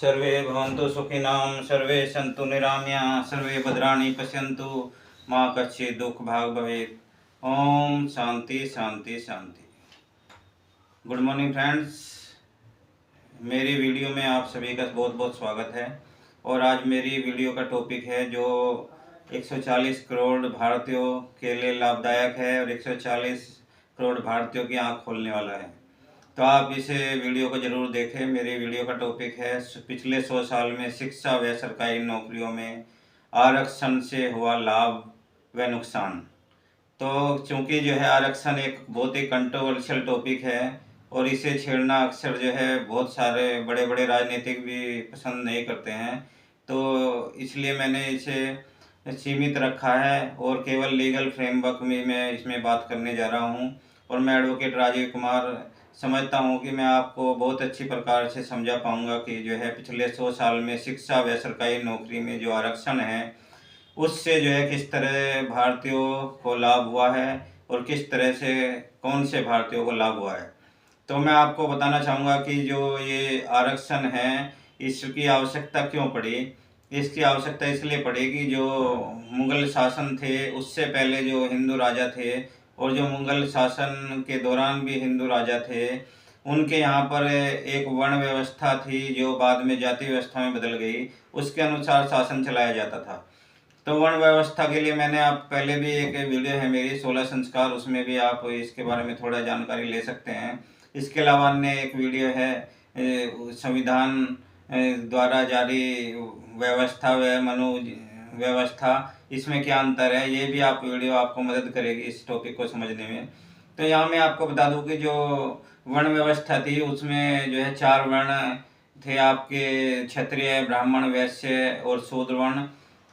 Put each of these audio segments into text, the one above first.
सर्वे भवन्तु सुखिनः सर्वे सन्तु निरामयाः सर्वे भद्राणि पश्यन्तु माँ कश्चित् दुःखभाग् भवेत्। ओम शांति शांति शांति। गुड मॉर्निंग फ्रेंड्स, मेरी वीडियो में आप सभी का बहुत बहुत स्वागत है। और आज मेरी वीडियो का टॉपिक है जो 140 करोड़ भारतीयों के लिए लाभदायक है और 140 करोड़ भारतीयों की आंख खोलने वाला है। तो आप इसे वीडियो को ज़रूर देखें। मेरी वीडियो का टॉपिक है पिछले 100 साल में शिक्षा व सरकारी नौकरियों में आरक्षण से हुआ लाभ व नुकसान। तो चूँकि जो है आरक्षण एक बहुत ही कंट्रोवर्शियल टॉपिक है और इसे छेड़ना अक्सर जो है बहुत सारे बड़े बड़े राजनीतिक भी पसंद नहीं करते हैं, तो इसलिए मैंने इसे सीमित रखा है और केवल लीगल फ्रेमवर्क में मैं इसमें बात करने जा रहा हूं। और मैं एडवोकेट राजीव कुमार समझता हूं कि मैं आपको बहुत अच्छी प्रकार से समझा पाऊंगा कि जो है पिछले 100 साल में शिक्षा व सरकारी नौकरी में जो आरक्षण है उससे जो है किस तरह भारतीयों को लाभ हुआ है और किस तरह से कौन से भारतीयों को लाभ हुआ है। तो मैं आपको बताना चाहूँगा कि जो ये आरक्षण है इसकी आवश्यकता क्यों पड़ी। इसकी आवश्यकता इसलिए पड़ी कि जो मुग़ल शासन थे उससे पहले जो हिंदू राजा थे और जो मुग़ल शासन के दौरान भी हिंदू राजा थे, उनके यहाँ पर एक वर्ण व्यवस्था थी जो बाद में जाति व्यवस्था में बदल गई। उसके अनुसार शासन चलाया जाता था। तो वर्ण व्यवस्था के लिए मैंने आप पहले भी एक वीडियो है मेरी 16 संस्कार, उसमें भी आप इसके बारे में थोड़ा जानकारी ले सकते हैं। इसके अलावा अन्य एक वीडियो है संविधान द्वारा जारी व्यवस्था व मनु व्यवस्था, इसमें क्या अंतर है, ये भी आप वीडियो आपको मदद करेगी इस टॉपिक को समझने में। तो यहाँ मैं आपको बता दूं कि जो वर्ण व्यवस्था थी उसमें जो है 4 वर्ण थे आपके, क्षत्रिय, ब्राह्मण, वैश्य और शूद्र वर्ण।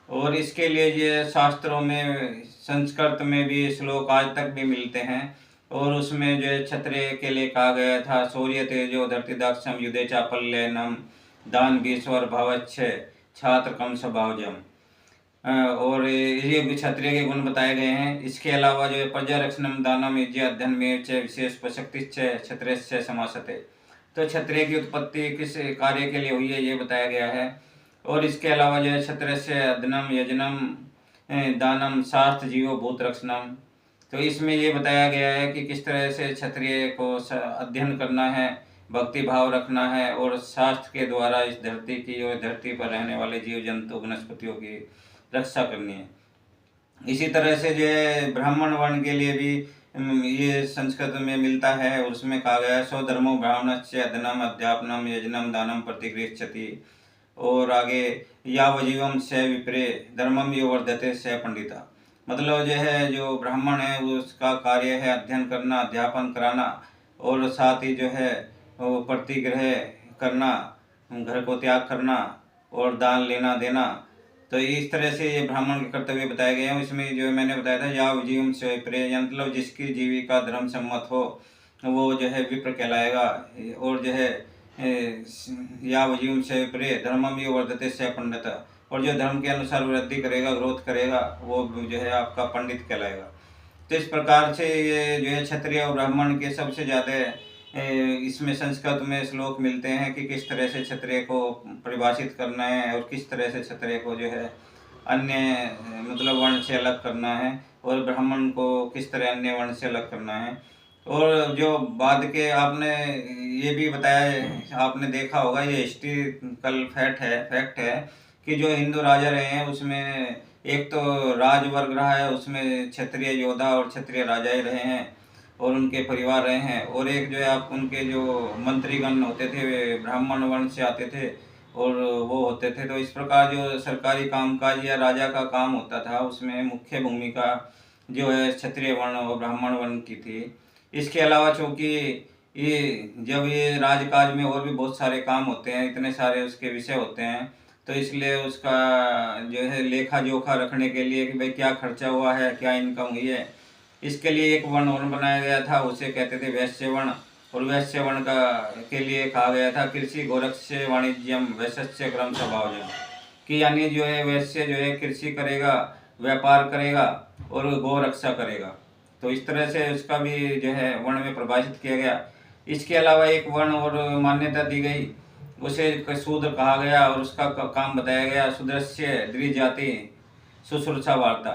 और इसके लिए ये शास्त्रों में संस्कृत में भी श्लोक आज तक भी मिलते हैं। और उसमें जो है क्षत्रिय के लिए कहा गया था शौर्य तेजो धरतीदाक्षम युद्धे चापल्यनम दान बीश्वर भवच्छ छात्र कम स्वभावजम। और ये क्षत्रिय के गुण बताए गए हैं। इसके अलावा जो है प्रजारक्षणम दानम यज्ञ अध्ययन में च विशेष प्रशक्ति क्षत्रिय से समासते। तो क्षत्रिय की उत्पत्ति किस कार्य के लिए हुई है ये बताया गया है। और इसके अलावा जो है क्षत्रिय से अध्ययनम यजनम दानम शास्त्र जीवो भूत रक्षणम। तो इसमें ये बताया गया है कि किस तरह से क्षत्रिय को अध्ययन करना है, भक्ति भाव रखना है और शास्त्र के द्वारा इस धरती की और धरती पर रहने वाले जीव जंतु वनस्पतियों की रक्षा करनी है। इसी तरह से जो है ब्राह्मण वर्ण के लिए भी ये संस्कृत में मिलता है। उसमें कहा गया है स्वधर्मो ब्राह्मणस्य अध्ययनम अध्यापनम यजनम दानम प्रतिगृह्यति। और आगे यावजीवम से विप्रे धर्मम यो वर्धते से पंडिता। मतलब जो है जो ब्राह्मण है उसका कार्य है अध्ययन करना, अध्यापन कराना और साथ ही जो है वो प्रतिग्रह करना, घर को त्याग करना और दान लेना देना। तो इस तरह से ये ब्राह्मण के कर्तव्य बताए गए हैं। इसमें जो मैंने बताया था यावजीवम से विप्रे, मतलब जिसकी जीविका धर्म सम्मत हो वो जो है विप्र कहलाएगा। और जो है यावजीवम से विप्रे धर्मम यो वर्धते से पंडित, और जो धर्म के अनुसार वृद्धि करेगा, ग्रोथ करेगा, वो जो है आपका पंडित कहलाएगा। तो इस प्रकार से ये जो है क्षत्रिय और ब्राह्मण के सबसे ज़्यादा इसमें संस्कृत में श्लोक मिलते हैं कि किस तरह से क्षत्रिय को परिभाषित करना है और किस तरह से क्षत्रिय को जो है अन्य मतलब वर्ण से अलग करना है और ब्राह्मण को किस तरह अन्य वर्ण से अलग करना है। और जो बाद के आपने ये भी बताया, आपने देखा होगा, ये हिस्ट्रिकल फैक्ट है कि जो हिंदू राजा रहे हैं उसमें एक तो राजवर्ग रहा है, उसमें क्षत्रिय योद्धा और क्षत्रिय राजा ही रहे हैं और उनके परिवार रहे हैं। और एक जो है आप उनके जो मंत्रीगण होते थे वे ब्राह्मण वर्ण से आते थे और वो होते थे। तो इस प्रकार जो सरकारी कामकाज या राजा का काम होता था उसमें मुख्य भूमिका जो है क्षत्रिय वर्ण और ब्राह्मण वर्ण की थी। इसके अलावा चूँकि ये जब ये राजकाज में और भी बहुत सारे काम होते हैं, इतने सारे उसके विषय होते हैं, तो इसलिए उसका जो है लेखा जोखा रखने के लिए कि भाई क्या खर्चा हुआ है, क्या इनकम हुई है, इसके लिए एक वर्ण बनाया गया था, उसे कहते थे वैश्य वर्ण। और वैश्य वर्ण का के लिए कहा गया था कृषि गोरक्ष्य वाणिज्यम वैश्य क्रम स्वभावजम, कि यानी जो है वैश्य जो है कृषि करेगा, व्यापार करेगा और गौ रक्षा करेगा। तो इस तरह से उसका भी जो है वर्ण में प्रभाषित किया गया। इसके अलावा एक वर्ण और मान्यता दी गई उसे शूद्र कहा गया और उसका काम बताया गया। शूद्रस्य द्विज जाति शुश्रूषा वार्ता,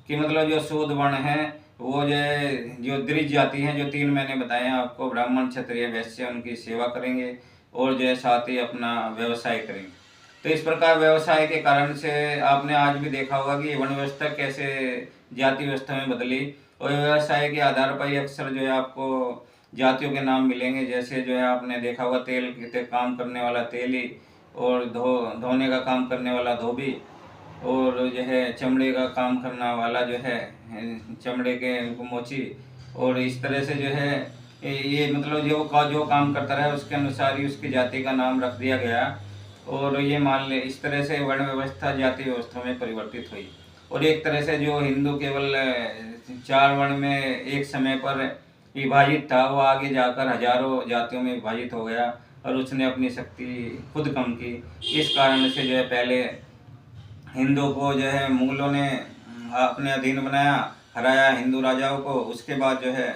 कि मतलब जो शूद्र वर्ण है वो जो द्विज जाति हैं, जो 3 मैंने बताए हैं आपको, ब्राह्मण क्षत्रिय वैश्य, उनकी सेवा करेंगे और जो है साथ ही अपना व्यवसाय करेंगे। तो इस प्रकार व्यवसाय के कारण से आपने आज भी देखा होगा कि वर्ण व्यवस्था कैसे जाति व्यवस्था में बदली, और व्यवसाय के आधार पर ही अक्सर जो है आपको जातियों के नाम मिलेंगे। जैसे जो है आपने देखा होगा तेल के काम करने वाला तेली, और धोने का काम करने वाला धोबी, और जो है चमड़े का काम करने वाला जो है चमड़े के मोची। और इस तरह से जो है ये मतलब जो काम करता रहा उसके अनुसार ही उसकी जाति का नाम रख दिया गया। और ये मान ले इस तरह से वर्ण व्यवस्था जाति व्यवस्था में परिवर्तित हुई। और एक तरह से जो हिंदू केवल 4 वर्ण में एक समय पर विभाजित था, वो आगे जाकर हजारों जातियों में विभाजित हो गया और उसने अपनी शक्ति खुद कम की। इस कारण से जो है पहले हिंदू को जो है मुगलों ने अपने अधीन बनाया, हराया हिंदू राजाओं को। उसके बाद जो है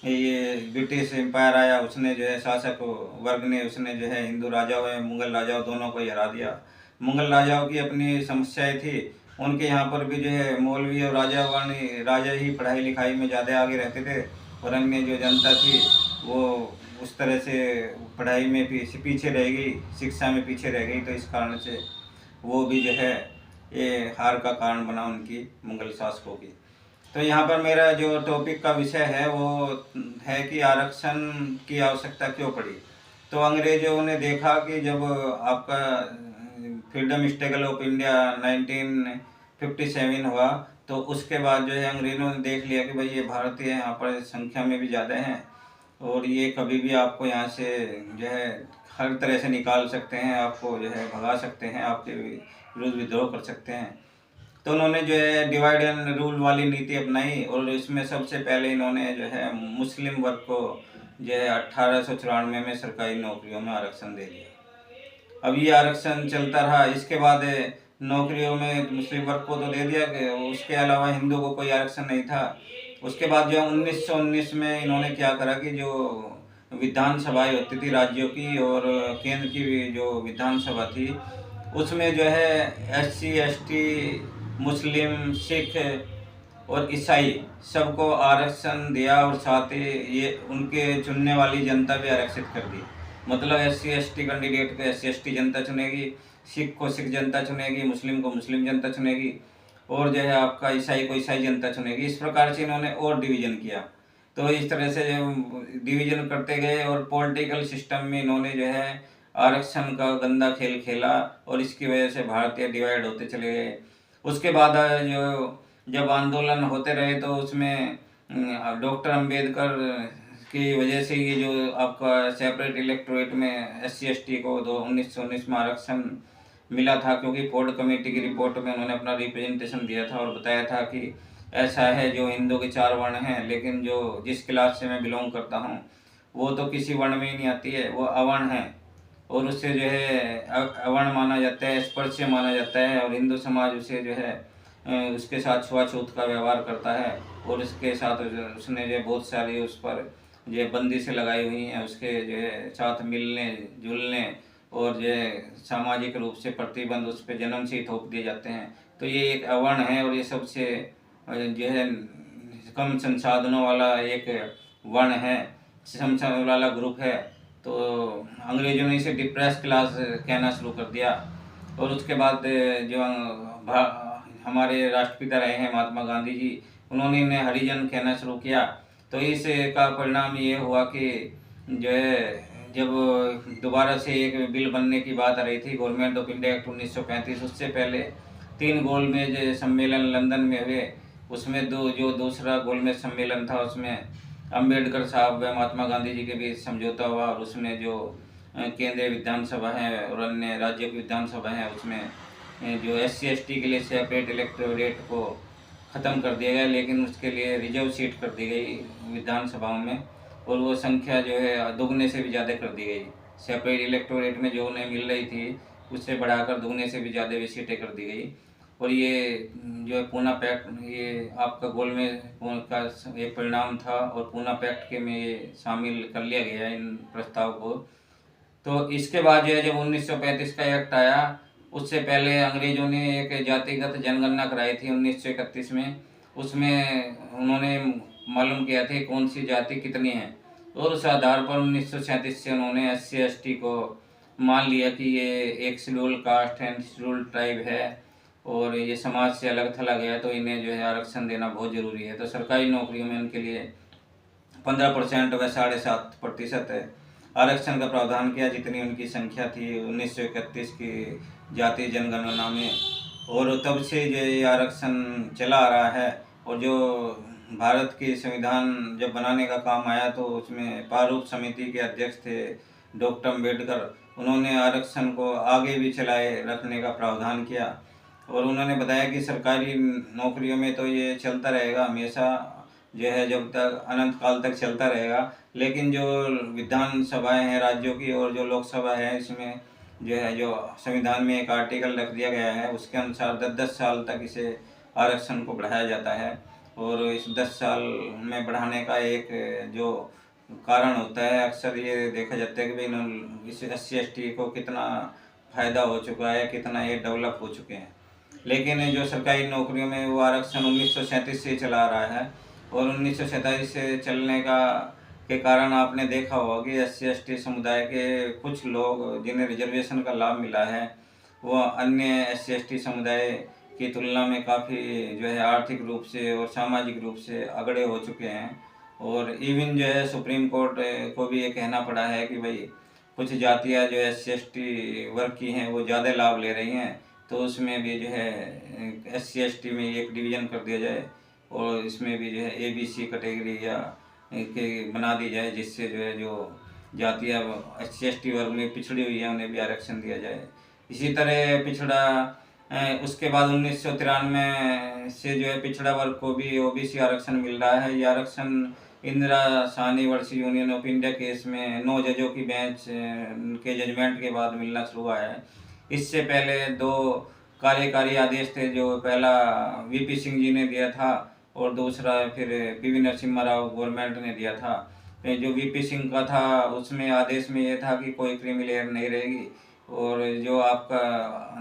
ये ब्रिटिश एम्पायर आया, उसने जो है शासक वर्ग ने उसने जो है हिंदू राजाओं या मुगल राजाओं दोनों को ही हरा दिया। मुगल राजाओं की अपनी समस्याएं थी, उनके यहाँ पर भी जो है मौलवी और राजा ही पढ़ाई लिखाई में ज़्यादा आगे रहते थे, और अन्य जो जनता थी वो उस तरह से पढ़ाई में पीछे रह गई, शिक्षा में पीछे रह गई। तो इस कारण से वो भी जो है ये हार का कारण बना उनकी मुगल शासकों की। तो यहाँ पर मेरा जो टॉपिक का विषय है वो है कि आरक्षण की आवश्यकता क्यों पड़ी। तो अंग्रेजों ने देखा कि जब आपका फ्रीडम स्ट्रगल ऑफ इंडिया 1957 हुआ, तो उसके बाद जो है अंग्रेजों ने देख लिया कि भाई ये भारतीय यहाँ पर संख्या में भी ज़्यादा हैं, और ये कभी भी आपको यहाँ से जो है हर तरह से निकाल सकते हैं, आपको जो है भगा सकते हैं, आपके विरुद्ध विद्रोह कर सकते हैं। तो उन्होंने जो है डिवाइड एंड रूल वाली नीति अपनाई, और इसमें सबसे पहले इन्होंने जो है मुस्लिम वर्ग को जो है 1894 में सरकारी नौकरियों में आरक्षण दे दिया। अब ये आरक्षण चलता रहा। इसके बाद नौकरियों में मुस्लिम वर्ग को तो दे दिया, उसके अलावा हिंदू को कोई आरक्षण नहीं था। उसके बाद जो 1919 में इन्होंने क्या करा कि जो विधानसभाएं होती थी राज्यों की और केंद्र की जो विधानसभा थी, उसमें जो है SC ST मुस्लिम सिख और ईसाई सबको आरक्षण दिया, और साथ ही ये उनके चुनने वाली जनता भी आरक्षित कर दी। मतलब SC ST कैंडिडेट को SC ST जनता चुनेगी, सिख को सिख जनता चुनेगी, मुस्लिम को मुस्लिम जनता चुनेगी, और जो है आपका ईसाई को ईसाई जनता चुनेगी। इस प्रकार से इन्होंने और डिवीजन किया। तो इस तरह से डिवीजन करते गए, और पॉलिटिकल सिस्टम में इन्होंने जो है आरक्षण का गंदा खेल खेला, और इसकी वजह से भारतीय डिवाइड होते चले गए। उसके बाद जो जब आंदोलन होते रहे, तो उसमें डॉक्टर अंबेडकर की वजह से ये जो आपका सेपरेट इलेक्टोरेट में SC ST को 1919 में आरक्षण मिला था, क्योंकि फोर्ड कमेटी की रिपोर्ट में उन्होंने अपना रिप्रेजेंटेशन दिया था और बताया था कि ऐसा है, जो हिंदू के 4 वर्ण हैं, लेकिन जो जिस क्लास से मैं बिलोंग करता हूँ वो तो किसी वर्ण में ही नहीं आती है, वो अवर्ण है, और उससे जो है अवर्ण माना जाता है, स्पर्श माना जाता है, और हिंदू समाज उसे जो है उसके साथ छुआछूत का व्यवहार करता है, और उसके साथ उसने जो बहुत सारी उस पर जो बंदी से लगाई हुई हैं, उसके जो है साथ मिलने जुलने और जो है सामाजिक रूप से प्रतिबंध उस पर जन्म से ही थोप दिए जाते हैं। तो ये एक अवर्ण है, और ये सबसे जो है कम संसाधनों वाला एक वर्ण है, संसाधन वाला ग्रुप है। तो अंग्रेजों ने इसे डिप्रेस क्लास कहना शुरू कर दिया। और उसके बाद जो हमारे राष्ट्रपिता रहे हैं महात्मा गांधी जी, उन्होंने इन्हें हरिजन कहना शुरू किया। तो इस का परिणाम ये हुआ कि जो है जब दोबारा से एक बिल बनने की बात आ रही थी, गवर्नमेंट ऑफ इंडिया एक्ट 1935, उससे पहले 3 गोलमेज सम्मेलन लंदन में हुए। उसमें जो दूसरा गोलमेज सम्मेलन था, उसमें अंबेडकर साहब व महात्मा गांधी जी के बीच समझौता हुआ, और उसमें जो केंद्रीय विधानसभा है और अन्य राज्यों की विधानसभा है, उसमें जो SC ST के लिए सेपरेट इलेक्टोरेट को ख़त्म कर दिया गया, लेकिन उसके लिए रिजर्व सीट कर दी गई विधानसभाओं में, और वो संख्या जो है दुगने से भी ज़्यादा कर दी गई। सेपरेट इलेक्टोरेट में जो उन्हें मिल रही थी उससे बढ़ाकर दुगने से भी ज़्यादा भी सीटें कर दी गई। और ये जो है पूना पैक्ट, ये आपका गोल में का एक परिणाम था, और पूना पैक्ट के में ये शामिल कर लिया गया इन प्रस्ताव को। तो इसके बाद जो है जब 1935 का एक्ट आया, उससे पहले अंग्रेजों ने एक जातिगत जनगणना कराई थी 1931 में। उसमें उन्होंने मालूम किया था कौन सी जाति कितनी है, और उस आधार पर 1937 से उन्होंने SC/ST को मान लिया कि ये एक schedule caste and schedule tribe है और ये समाज से अलग थला गया, तो इन्हें जो है आरक्षण देना बहुत ज़रूरी है। तो सरकारी नौकरियों में उनके लिए 15% व 7.5% आरक्षण का प्रावधान किया, जितनी उनकी संख्या थी 1931 की जातीय जनगणना में। और तब से जो ये आरक्षण चला आ रहा है। और जो भारत की संविधान जब बनाने का काम आया तो उसमें प्रारूप समिति के अध्यक्ष थे डॉक्टर अम्बेडकर। उन्होंने आरक्षण को आगे भी चलाए रखने का प्रावधान किया, और उन्होंने बताया कि सरकारी नौकरियों में तो ये चलता रहेगा हमेशा, जो है जब तक अनंत काल तक चलता रहेगा। लेकिन जो विधानसभाएं हैं राज्यों की और जो लोकसभा है, इसमें जो है जो संविधान में एक आर्टिकल रख दिया गया है, उसके अनुसार 10-10 साल तक इसे आरक्षण को बढ़ाया जाता है। और इस 10 साल में बढ़ाने का एक जो कारण होता है, अक्सर ये देखा जाता है कि भाई इस SC/ST को कितना फ़ायदा हो चुका है, कितना ये डेवलप हो चुके हैं। लेकिन जो सरकारी नौकरियों में वो आरक्षण 1937 से चला आ रहा है, और 1947 से चलने के कारण आपने देखा होगा कि SC/ST समुदाय के कुछ लोग जिन्हें रिजर्वेशन का लाभ मिला है, वो अन्य SC/ST समुदाय की तुलना में काफ़ी जो है आर्थिक रूप से और सामाजिक रूप से अगड़े हो चुके हैं। और इवन जो है सुप्रीम कोर्ट को भी ये कहना पड़ा है कि भाई कुछ जातियाँ जो SC/ST वर्ग की हैं वो ज़्यादा लाभ ले रही हैं, तो उसमें भी जो है SC/ST में एक डिवीज़न कर दिया जाए, और इसमें भी जो है ABC कैटेगरी या के बना दी जाए, जिससे जो है जो जातियाँ SC/ST वर्ग में पिछड़ी हुई है उन्हें भी आरक्षण दिया जाए। इसी तरह उसके बाद 1993 से जो है पिछड़ा वर्ग को भी OBC आरक्षण मिल रहा है। ये आरक्षण Indira Sawhney versus Union of India case में 9 जजों की बेंच के जजमेंट के बाद मिलना शुरू हुआ है। इससे पहले 2 कार्यकारी आदेश थे, जो पहला VP सिंह जी ने दिया था और दूसरा फिर PV नरसिम्हा राव गवर्नमेंट ने दिया था। जो VP सिंह का था उसमें आदेश में ये था कि कोई क्रीमी लेयर नहीं रहेगी, और जो आपका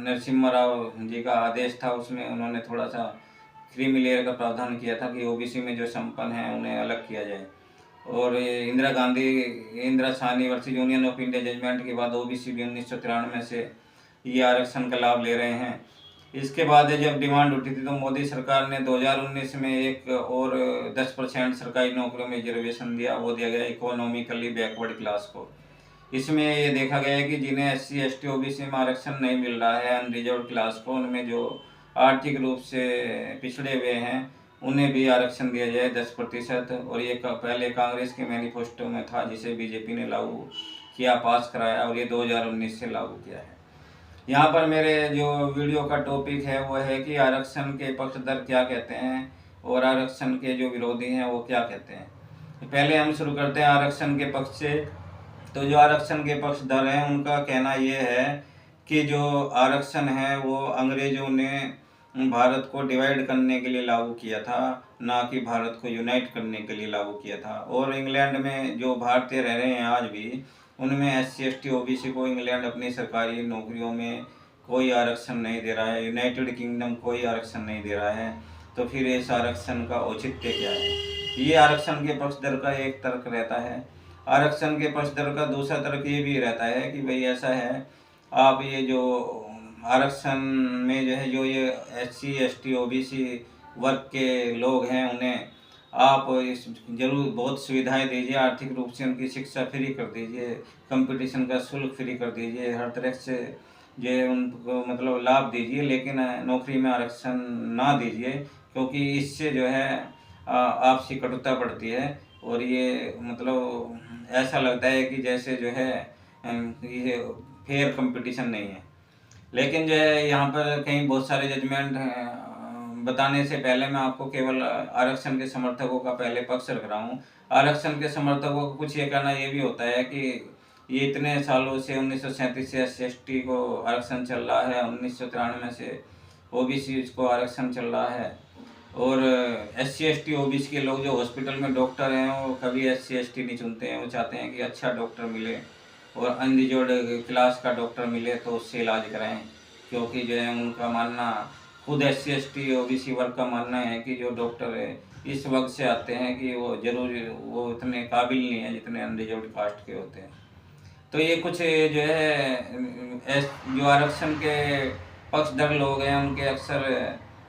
नरसिम्हा राव जी का आदेश था उसमें उन्होंने थोड़ा सा क्रीमी लेयर का प्रावधान किया था कि OBC में जो संपन्न हैं उन्हें अलग किया जाए। और Indira Sawhney versus Union of India judgment के बाद OBC भी 1993 से ये आरक्षण का लाभ ले रहे हैं। इसके बाद जब डिमांड उठी थी तो मोदी सरकार ने 2019 में एक और 10% सरकारी नौकरियों में रिजर्वेशन दिया, वो दिया गया इकोनॉमिकली बैकवर्ड क्लास को। इसमें ये देखा गया है कि जिन्हें SC/ST OBC में आरक्षण नहीं मिल रहा है, अनरिजर्व क्लास को, उनमें जो आर्थिक रूप से पिछड़े हुए हैं उन्हें भी आरक्षण दिया जाए 10%। और ये पहले कांग्रेस के मैनिफेस्टो में था, जिसे BJP ने लागू किया, पास कराया, और ये 2019 से लागू किया है। यहाँ पर मेरे जो वीडियो का टॉपिक है वो है कि आरक्षण के पक्षधर क्या कहते हैं और आरक्षण के जो विरोधी हैं वो क्या कहते हैं। पहले हम शुरू करते हैं आरक्षण के पक्ष से। तो जो आरक्षण के पक्षधर हैं उनका कहना ये है कि जो आरक्षण है वो अंग्रेजों ने भारत को डिवाइड करने के लिए लागू किया था, ना कि भारत को यूनाइट करने के लिए लागू किया था। और इंग्लैंड में जो भारतीय रह रहे हैं आज भी, उनमें SC/ST OBC को इंग्लैंड अपनी सरकारी नौकरियों में कोई आरक्षण नहीं दे रहा है, यूनाइटेड किंगडम कोई आरक्षण नहीं दे रहा है। तो फिर इस आरक्षण का औचित्य क्या है? ये आरक्षण के पक्षधर का एक तर्क रहता है। आरक्षण के पक्षधर का दूसरा तर्क ये भी रहता है कि भाई ऐसा है, आप ये जो आरक्षण में जो है जो ये SC/ST OBC वर्ग के लोग हैं उन्हें आप इस जरूर बहुत सुविधाएं दीजिए, आर्थिक रूप से उनकी शिक्षा फ्री कर दीजिए, कंपटीशन का शुल्क फ्री कर दीजिए, हर तरह से जो है उनको मतलब लाभ दीजिए, लेकिन नौकरी में आरक्षण ना दीजिए, क्योंकि इससे जो है आपसी कटुता बढ़ती है। और ये मतलब ऐसा लगता है कि जैसे जो है ये फेयर कंपटीशन नहीं है। लेकिन जो है यहाँ पर कहीं बहुत सारे जजमेंट बताने से पहले मैं आपको केवल आरक्षण के समर्थकों का पहले पक्ष रख रहा हूँ। आरक्षण के समर्थकों को कुछ ये कहना ये भी होता है कि ये इतने सालों से 1937 से SC/ST को आरक्षण चल रहा है, 1993 से OBC को आरक्षण चल रहा है, और SC/ST OBC के लोग जो हॉस्पिटल में डॉक्टर हैं वो कभी SC/ST नहीं चुनते हैं, वो चाहते हैं कि अच्छा डॉक्टर मिले और अनरिजर्व्ड क्लास का डॉक्टर मिले तो उससे इलाज कराएं, क्योंकि जो है उनका मानना, खुद SC ST OBC वर्ग का मानना है कि जो डॉक्टर है इस वक्त से आते हैं कि वो जरूरी, वो इतने काबिल नहीं है जितने अनरिजर्व्ड कास्ट के होते हैं। तो ये कुछ जो है जो आरक्षण के पक्षधर लोग हैं उनके अक्सर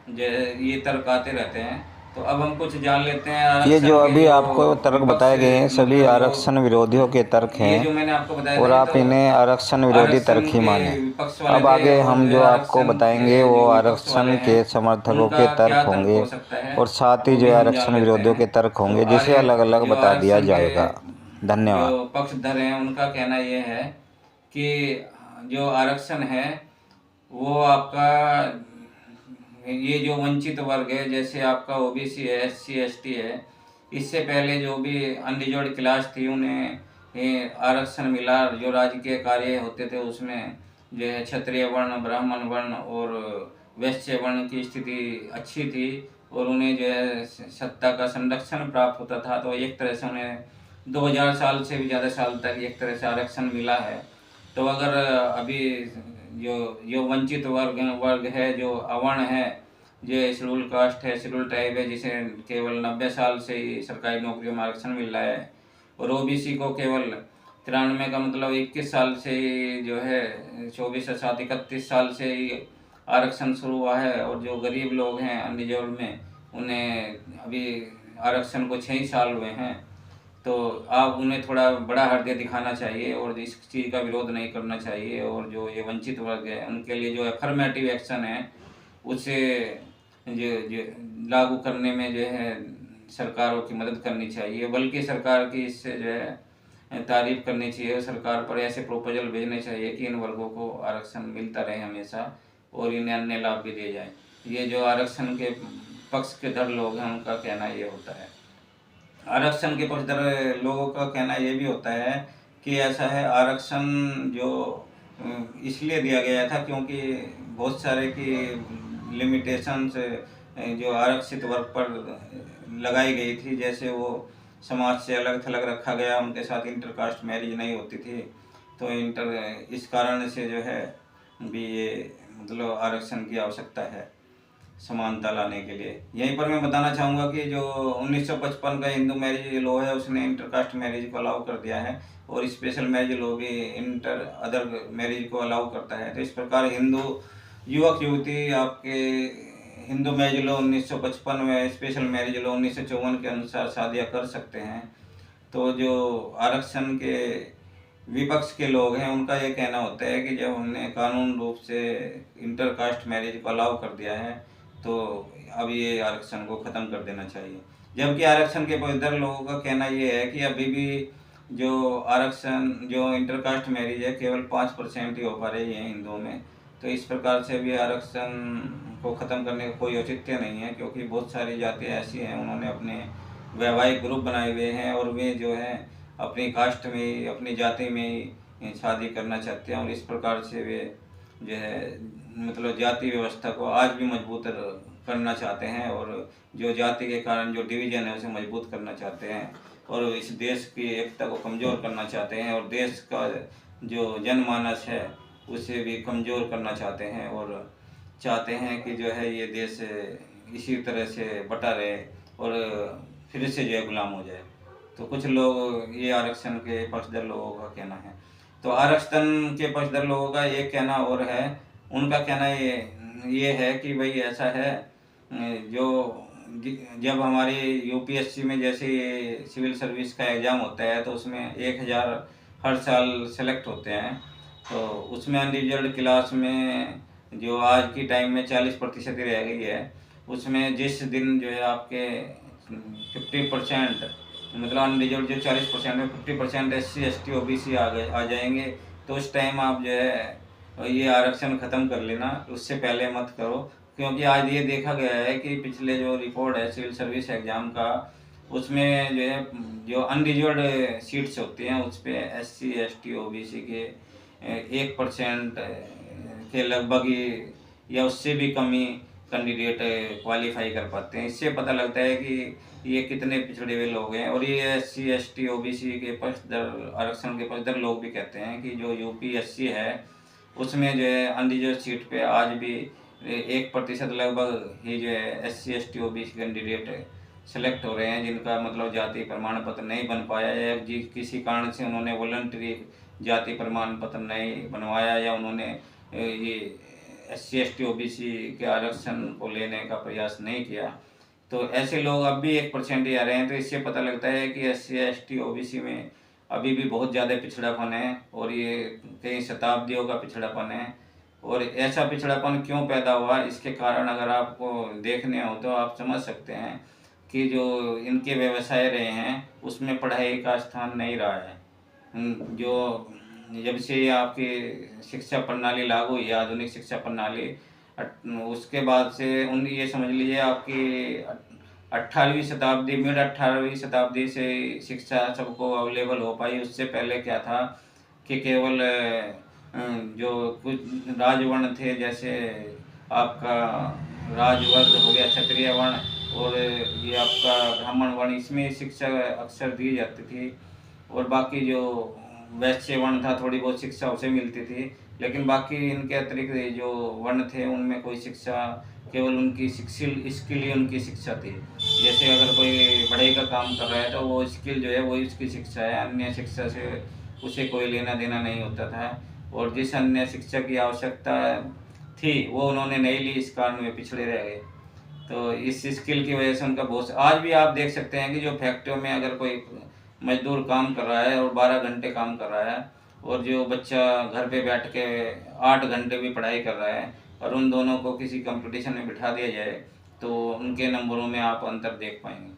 जो ये तर्क आते रहते हैं। तो अब हम कुछ जान लेते हैं आरक्षण ये जो के अभी जो आपको तर्क विपक्ष, बताए गए हैं सभी मतलब आरक्षण विरोधियों के तर्क ये जो हैं मैंने आपको बताया और था, आप तो इन्हें आरक्षण विरोधी आरक्षण तर्क ही के माने। विपक्ष वाले अब थे, आगे और हम जो जो है आपको आरक्षण बताएंगे के वो जो विपक्ष वाले आरक्षण हैं के समर्थकों उनका के क्या तर्क तर्क होंगे हो सकता है, और साथ ही वो जो भी है हम जान आरक्षण लेते विरोधियों हैं। के तर्क तो होंगे, जिसे अलग अलग जो बता दिया आरक्षण जाएगा। के धन्यवाद। जो पक्षधर हैं उनका कहना ये है कि जो आरक्षण है वो आपका, ये जो वंचित वर्ग है, जैसे आपका OBC है, SC ST है, इससे पहले जो भी अनरिजर्व्ड क्लास थी उन्हें ये आरक्षण मिला। जो राजकीय कार्य होते थे उसमें जो है क्षत्रिय वर्ण, ब्राह्मण वर्ण और वैश्य वर्ण की स्थिति अच्छी थी और उन्हें जो है सत्ता का संरक्षण प्राप्त होता था। तो एक तरह से उन्हें 2000 साल से भी ज़्यादा साल तक एक तरह से आरक्षण मिला है। तो अगर अभी जो वंचित वर्ग है, जो अवर्ण है, जो शेड्यूल कास्ट है, शेड्यूल ट्राइब है, जिसे केवल 90 साल से ही सरकारी नौकरियों में आरक्षण मिल रहा है, और OBC को केवल 93 का मतलब 21 साल से ही जो है 24 के साथ 31 साल से ही आरक्षण शुरू हुआ है। और जो गरीब लोग हैं अनरिजर्व में, उन्हें अभी आरक्षण को 6 ही साल हुए हैं। तो आप उन्हें थोड़ा बड़ा हृदय दिखाना चाहिए और इस चीज़ का विरोध नहीं करना चाहिए। और जो ये वंचित वर्ग है उनके लिए जो अफर्मेटिव एक्शन है उसे जो लागू करने में जो है सरकारों की मदद करनी चाहिए, बल्कि सरकार की इससे जो है तारीफ करनी चाहिए। सरकार पर ऐसे प्रोपोजल भेजने चाहिए कि इन वर्गों को आरक्षण मिलता रहे हमेशा और इन्हें अन्य लाभ भी दिए जाए। ये जो आरक्षण के पक्ष के धर लोग हैं उनका कहना ये होता है। आरक्षण के पक्षधर लोगों का कहना ये भी होता है कि ऐसा है, आरक्षण जो इसलिए दिया गया था क्योंकि बहुत सारे की लिमिटेशंस जो आरक्षित वर्ग पर लगाई गई थी, जैसे वो समाज से अलग थलग रखा गया, उनके साथ इंटरकास्ट मैरिज नहीं होती थी। तो इस कारण से जो है भी ये मतलब आरक्षण की आवश्यकता है समानता लाने के लिए। यहीं पर मैं बताना चाहूँगा कि जो 1955 का हिंदू मैरिज लॉ है उसने इंटरकास्ट मैरिज को अलाउ कर दिया है और स्पेशल मैरिज लॉ भी अदर मैरिज को अलाउ करता है। तो इस प्रकार हिंदू युवक युवती आपके हिंदू मैरिज लॉ 1955 में, स्पेशल मैरिज लॉ 1954 के अनुसार शादियाँ कर सकते हैं। तो जो आरक्षण के विपक्ष के लोग हैं उनका ये कहना होता है कि जब हमने कानून रूप से इंटरकास्ट मैरिज को अलाउ कर दिया है तो अब ये आरक्षण को ख़त्म कर देना चाहिए। जबकि आरक्षण के पक्षधर लोगों का कहना ये है कि अभी भी जो आरक्षण, जो इंटरकास्ट मैरिज है, केवल 5% ही हो पा रही है हिंदुओं में। तो इस प्रकार से भी आरक्षण को ख़त्म करने का कोई औचित्य नहीं है, क्योंकि बहुत सारी जातियाँ ऐसी हैं उन्होंने अपने वैवाहिक ग्रुप बनाए हुए हैं और वे जो है अपनी कास्ट में ही, अपनी जाति में ही शादी करना चाहते हैं और इस प्रकार से वे जो है मतलब जाति व्यवस्था को आज भी मजबूत करना चाहते हैं और जो जाति के कारण जो डिवीज़न है उसे मजबूत करना चाहते हैं और इस देश की एकता को कमज़ोर करना चाहते हैं और देश का जो जनमानस है उसे भी कमज़ोर करना चाहते हैं और चाहते हैं कि जो है ये देश इसी तरह से बटा रहे और फिर से जो है गुलाम हो जाए। तो कुछ लोग, ये आरक्षण के पक्षधर लोगों का कहना है। तो आरक्षण के पक्षधर लोगों का एक कहना और है, उनका कहना ये है कि भाई ऐसा है, जो जब हमारी UPSC में जैसे सिविल सर्विस का एग्ज़ाम होता है तो उसमें 1000 हर साल सेलेक्ट होते हैं। तो उसमें अनरिजर्व्ड क्लास में जो आज की टाइम में 40% ही रह गई है, उसमें जिस दिन जो है आपके 50% मतलब अनरिजर्व जो 40% में 50% SC ST OBC आ जाएंगे, तो उस टाइम आप जो है ये आरक्षण ख़त्म कर लेना, उससे पहले मत करो। क्योंकि आज ये देखा गया है कि पिछले जो रिपोर्ट है सिविल सर्विस एग्ज़ाम का, उसमें जो है जो अनरिजर्व्ड सीट्स होती हैं उस पर SC ST OBC के 1% के लगभग ही या उससे भी कमी कैंडिडेट क्वालिफाई कर पाते हैं। इससे पता लगता है कि ये कितने पिछड़े हुए लोग हैं। और ये SC ST OBC के पक्षधर, आरक्षण के पक्षधर लोग भी कहते हैं कि जो UPSC है उसमें जो है अनरिजर्व सीट पे आज भी 1% लगभग ही जो है SC ST OBC candidate select हो रहे हैं, जिनका मतलब जाति प्रमाण पत्र नहीं बन पाया या किसी कारण से उन्होंने वॉलंटरी जाति प्रमाण पत्र नहीं बनवाया या उन्होंने ये SC ST OBC के आरक्षण को लेने का प्रयास नहीं किया। तो ऐसे लोग अब भी 1% ही आ रहे हैं। तो इससे पता लगता है कि SC ST OBC में अभी भी बहुत ज़्यादा पिछड़ापन है और ये कई शताब्दियों का पिछड़ापन है। और ऐसा पिछड़ापन क्यों पैदा हुआ, इसके कारण अगर आपको देखने हो तो आप समझ सकते हैं कि जो इनके व्यवसाय रहे हैं उसमें पढ़ाई का स्थान नहीं रहा है। जो जब से आपकी शिक्षा प्रणाली लागू हुई, आधुनिक शिक्षा प्रणाली, उसके बाद से ये समझ लीजिए आपकी 18वीं शताब्दी, मिड 18वीं शताब्दी से शिक्षा सबको अवेलेबल हो पाई। उससे पहले क्या था कि केवल जो कुछ राजवर्ण थे, जैसे आपका राजवर्ग हो गया, क्षत्रिय वर्ण, और ये आपका ब्राह्मण वर्ण, इसमें शिक्षा अक्सर दी जाती थी। और बाकी जो वैश्य वर्ण था थोड़ी बहुत शिक्षा उसे मिलती थी, लेकिन बाकी इनके अतिरिक्त जो वर्ण थे उनमें कोई शिक्षा, केवल उनकी स्किल ही उनकी शिक्षा थी। जैसे अगर कोई बढ़ई का काम कर रहा है तो वो स्किल जो है वही उसकी शिक्षा है, अन्य शिक्षा से उसे कोई लेना देना नहीं होता था। और जिस अन्य शिक्षा की आवश्यकता थी वो उन्होंने नहीं ली, इस कारण वे पिछड़े रह गए। तो इस स्किल की वजह से उनका बहुत, आज भी आप देख सकते हैं कि जो फैक्ट्रियों में अगर कोई मजदूर काम कर रहा है और 12 घंटे काम कर रहा है, और जो बच्चा घर पे बैठ के 8 घंटे भी पढ़ाई कर रहा है, और उन दोनों को किसी कंपटीशन में बिठा दिया जाए तो उनके नंबरों में आप अंतर देख पाएंगे।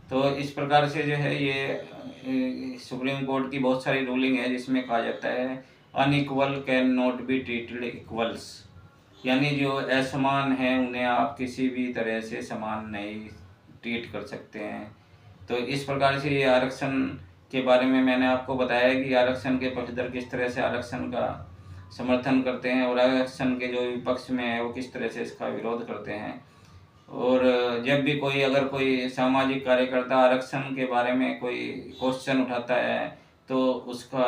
तो इस प्रकार से जो है ये सुप्रीम कोर्ट की बहुत सारी रूलिंग है जिसमें कहा जाता है unequal can not be treated equals, यानी जो असमान है उन्हें आप किसी भी तरह से समान नहीं ट्रीट कर सकते हैं। तो इस प्रकार से ये आरक्षण के बारे में मैंने आपको बताया कि आरक्षण के पक्षधर किस तरह से आरक्षण का समर्थन करते हैं और आरक्षण के जो विपक्ष में है वो किस तरह से इसका विरोध करते हैं। और जब भी कोई, अगर कोई सामाजिक कार्यकर्ता आरक्षण के बारे में कोई क्वेश्चन उठाता है तो उसका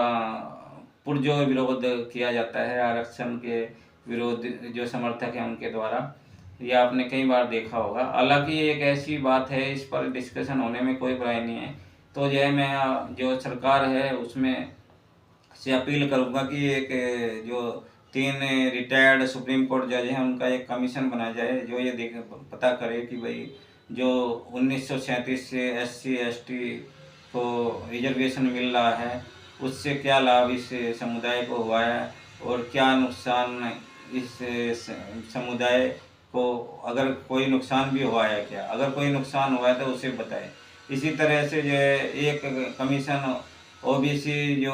पुरजोर विरोध किया जाता है आरक्षण के विरोध जो समर्थक हैं उनके द्वारा। ये आपने कई बार देखा होगा। हालांकि ये एक ऐसी बात है, इस पर डिस्कशन होने में कोई बुराई नहीं है। तो जो है मैं जो सरकार है उसमें से अपील करूँगा कि एक जो 3 रिटायर्ड सुप्रीम कोर्ट जज हैं उनका एक कमीशन बनाया जाए जो ये पता करे कि भाई जो 1937 से SC ST को रिजर्वेशन मिल रहा है उससे क्या लाभ इस समुदाय को हुआ है और क्या नुकसान इस समुदाय को, अगर कोई नुकसान भी हुआ है क्या, अगर कोई नुकसान हुआ है तो उसे बताए। इसी तरह से जो है एक कमीशन OBC जो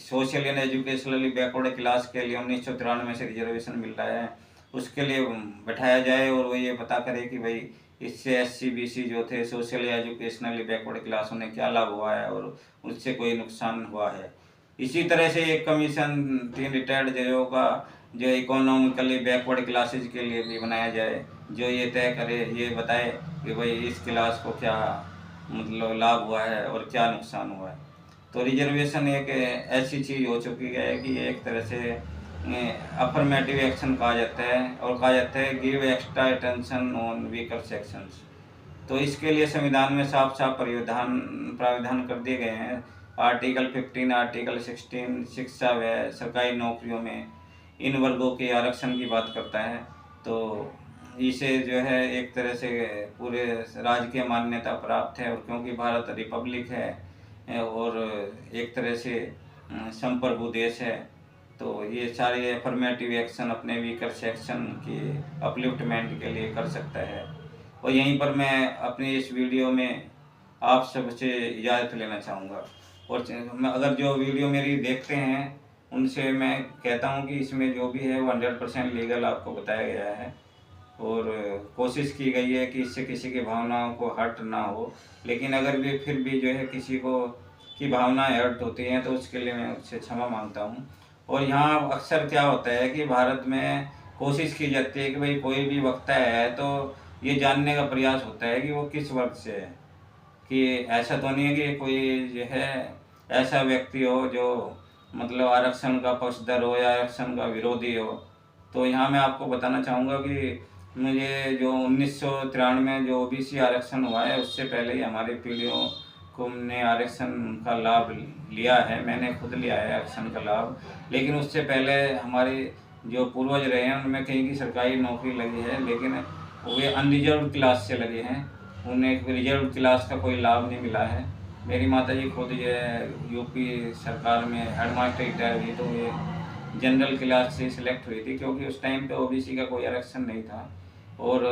social and educationally backward class के लिए 1993 से रिजर्वेशन मिल रहा है उसके लिए बैठाया जाए और वो ये पता करे कि भाई इससे SC BC जो थे सोशल एजुकेशनली बैकवर्ड क्लास उन्हें क्या लाभ हुआ है और उससे कोई नुकसान हुआ है। इसी तरह से एक कमीशन 3 रिटायर्ड जजों का जो इकोनॉमिकली बैकवर्ड क्लासेज के लिए भी बनाया जाए, जो ये तय करे, ये बताए कि भाई इस क्लास को क्या मतलब लाभ हुआ है और क्या नुकसान हुआ है। तो रिजर्वेशन एक ऐसी चीज़ हो चुकी है कि एक तरह से अफर्मेटिव एक्शन कहा जाता है और कहा जाता है give extra attention on weaker sections. तो इसके लिए संविधान में साफ साफ प्राविधान कर दिए गए हैं। आर्टिकल 15, आर्टिकल 16 शिक्षा व सरकारी नौकरियों में इन वर्गों के आरक्षण की बात करता है। तो इसे जो है एक तरह से पूरे राज्य की मान्यता प्राप्त है और क्योंकि भारत रिपब्लिक है और एक तरह से संप्रभु देश है तो ये सारे अफर्मेटिव एक्शन अपने वीकर सेक्शन की अपलिफ्टमेंट के लिए कर सकता है। और यहीं पर मैं अपनी इस वीडियो में आप सबसे इजाज़त लेना चाहूँगा और अगर जो वीडियो मेरी देखते हैं उनसे मैं कहता हूँ कि इसमें जो भी है वो 100% लीगल आपको बताया गया है और कोशिश की गई है कि इससे किसी की भावनाओं को हर्ट ना हो। लेकिन अगर भी फिर भी जो है किसी को की भावनाएं हर्ट होती हैं तो उसके लिए मैं उससे क्षमा मांगता हूँ। और यहाँ अक्सर क्या होता है कि भारत में कोशिश की जाती है कि भाई कोई भी वक्ता है तो ये जानने का प्रयास होता है कि वो किस वर्ग से है, कि ऐसा तो नहीं है कि कोई जो है ऐसा व्यक्ति हो जो मतलब आरक्षण का पक्षधर हो या आरक्षण का विरोधी हो। तो यहाँ मैं आपको बताना चाहूँगा कि मुझे जो 1993 में जो ओबीसी आरक्षण हुआ है उससे पहले ही हमारी पीढ़ियों को ने आरक्षण का लाभ लिया है। मैंने खुद लिया है आरक्षण का लाभ, लेकिन उससे पहले हमारे जो पूर्वज रहे हैं उनमें कहीं की सरकारी नौकरी लगी है, लेकिन वे अनरिजर्व क्लास से लगे हैं, उन्हें रिजर्व क्लास का कोई लाभ नहीं मिला है। मेरी माताजी खुद ये यूपी सरकार में हेडमास्टर रिटायर हुई, तो ये जनरल क्लास से सिलेक्ट हुई थी, क्योंकि उस टाइम पे ओबीसी का कोई आरक्षण नहीं था। और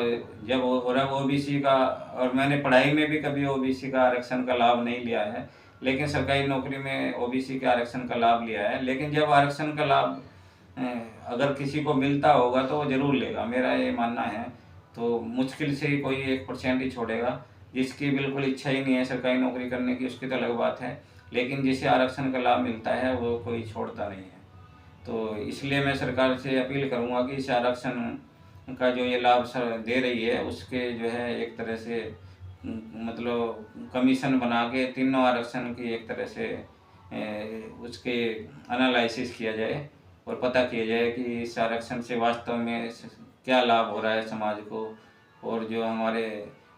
जब और अब ओबीसी का, और मैंने पढ़ाई में भी कभी ओबीसी का आरक्षण का लाभ नहीं लिया है, लेकिन सरकारी नौकरी में ओबीसी के आरक्षण का लाभ लिया है। लेकिन जब आरक्षण का लाभ अगर किसी को मिलता होगा तो वो ज़रूर लेगा, मेरा ये मानना है। तो मुश्किल से ही कोई 1% ही छोड़ेगा। जिसकी बिल्कुल इच्छा ही नहीं है सरकारी नौकरी करने की उसकी तो अलग बात है, लेकिन जिसे आरक्षण का लाभ मिलता है वो कोई छोड़ता नहीं है। तो इसलिए मैं सरकार से अपील करूँगा कि इस आरक्षण का जो ये लाभ सर दे रही है उसके जो है एक तरह से मतलब कमीशन बना के तीनों आरक्षण की एक तरह से उसके एनालिसिस किया जाए और पता किया जाए कि इस आरक्षण से वास्तव में क्या लाभ हो रहा है समाज को। और जो हमारे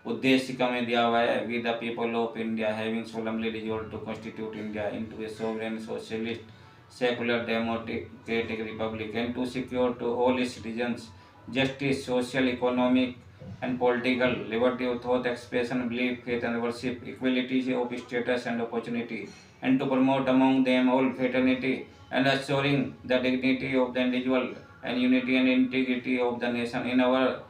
उद्देशिका में दिया हुआ है, we the people of India having solemnly resolved to constitute India into a sovereign socialist secular democratic republic and to secure to all its citizens justice, social, economic and political liberty of thought, expression, belief, faith and worship, equality of status and opportunity, and to promote among them all fraternity and assuring the dignity of the individual and unity and integrity of the nation. In our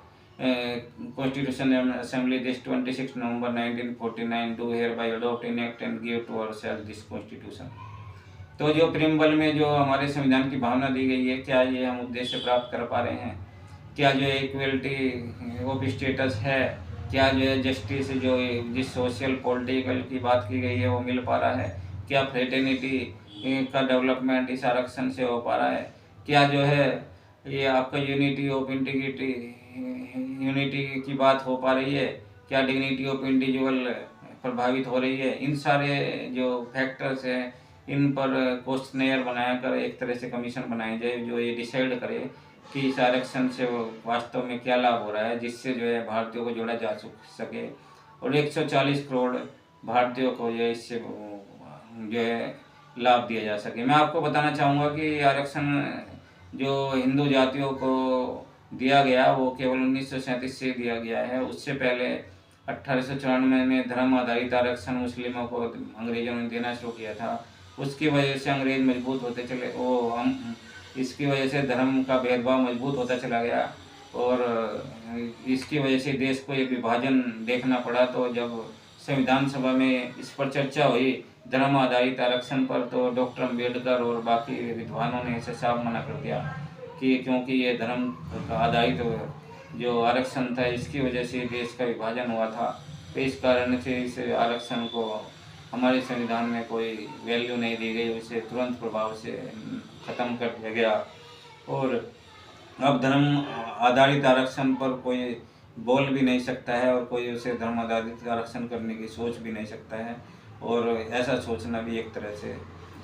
Constitution Assembly this 26 November 1949 do hereby adopt, enact and give to ourselves this Constitution. तो जो preamble में जो हमारे संविधान की भावना दी गई है, क्या ये हम उद्देश्य प्राप्त कर पा रहे हैं? क्या जो इक्वलिटी ऑफ स्टेटस है, क्या जो है जस्टिस जो जिस सोशल पॉलिटिकल की बात की गई है वो मिल पा रहा है? क्या फ्रेटर्निटी का डेवलपमेंट इस आरक्षण से हो पा रहा है? क्या जो है ये आपका यूनिटी ऑफ इंटीग्रिटी यूनिटी की बात हो पा रही है? क्या डिग्निटी ऑफ इंडिविजुअल प्रभावित हो रही है? इन सारे जो फैक्टर्स हैं इन पर क्वेश्चनेयर बनाया कर एक तरह से कमीशन बनाई जाए जो ये डिसाइड करे कि इस आरक्षण से वास्तव में क्या लाभ हो रहा है, जिससे जो है भारतीयों को जोड़ा जा सके और 140 करोड़ भारतीयों को ये इससे जो है लाभ दिया जा सके। मैं आपको बताना चाहूँगा कि आरक्षण जो हिंदू जातियों को दिया गया वो केवल 1937 से दिया गया है। उससे पहले 1894 में धर्म आधारित आरक्षण मुस्लिमों को अंग्रेजों ने देना शुरू किया था। उसकी वजह से अंग्रेज मजबूत होते चले इसकी वजह से धर्म का भेदभाव मजबूत होता चला गया और इसकी वजह से देश को एक विभाजन देखना पड़ा। तो जब संविधान सभा में इस पर चर्चा हुई धर्म आधारित आरक्षण पर, तो डॉक्टर अम्बेडकर और बाकी विद्वानों ने इसे साफ मना कर दिया कि क्योंकि ये धर्म आधारित जो आरक्षण था इसकी वजह से देश का विभाजन हुआ था, तो इस कारण से इस आरक्षण को हमारे संविधान में कोई वैल्यू नहीं दी गई, उसे तुरंत प्रभाव से ख़त्म कर दिया गया। और अब धर्म आधारित आरक्षण पर कोई बोल भी नहीं सकता है और कोई उसे धर्म आधारित आरक्षण करने की सोच भी नहीं सकता है, और ऐसा सोचना भी एक तरह से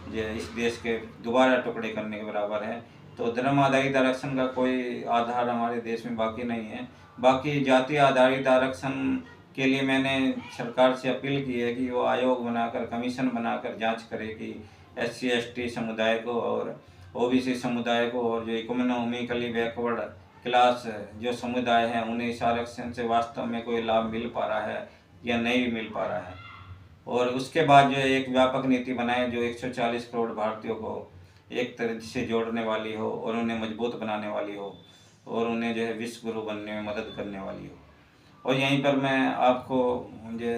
जो इस देश के दोबारा टुकड़े करने के बराबर है। तो धर्म आधारित आरक्षण का कोई आधार हमारे देश में बाकी नहीं है। बाकी जाति आधारित आरक्षण के लिए मैंने सरकार से अपील की है कि वो आयोग बनाकर कमीशन बनाकर जांच करे कि SC ST समुदाय को और OBC समुदाय को और जो इकोनॉमिकली बैकवर्ड क्लास जो समुदाय हैं उन्हें इस आरक्षण से वास्तव में कोई लाभ मिल पा रहा है या नहीं मिल पा रहा है, और उसके बाद जो एक व्यापक नीति बनाए जो 140 करोड़ भारतीयों को एक तरह से जोड़ने वाली हो और उन्हें मजबूत बनाने वाली हो और उन्हें जो है विश्व गुरु बनने में मदद करने वाली हो। और यहीं पर मैं आपको जो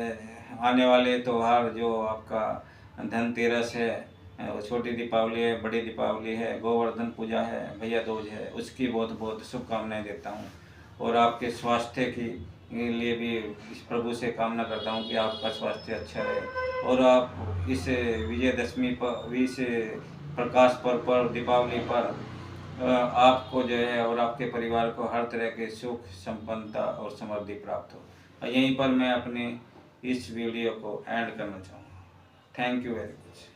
आने वाले त्यौहार जो आपका धनतेरस है, छोटी दीपावली है, बड़ी दीपावली है, गोवर्धन पूजा है, भैया दूज है, उसकी बहुत बहुत शुभकामनाएं देता हूं। और आपके स्वास्थ्य की लिए भी इस प्रभु से कामना करता हूं कि आपका स्वास्थ्य अच्छा रहे और आप इस विजयदशमी पर इस प्रकाश पर्व पर दीपावली पर आपको जो है और आपके परिवार को हर तरह के सुख संपन्नता और समृद्धि प्राप्त हो। और यहीं पर मैं अपने इस वीडियो को एंड करना चाहूँगा। Thank you very much.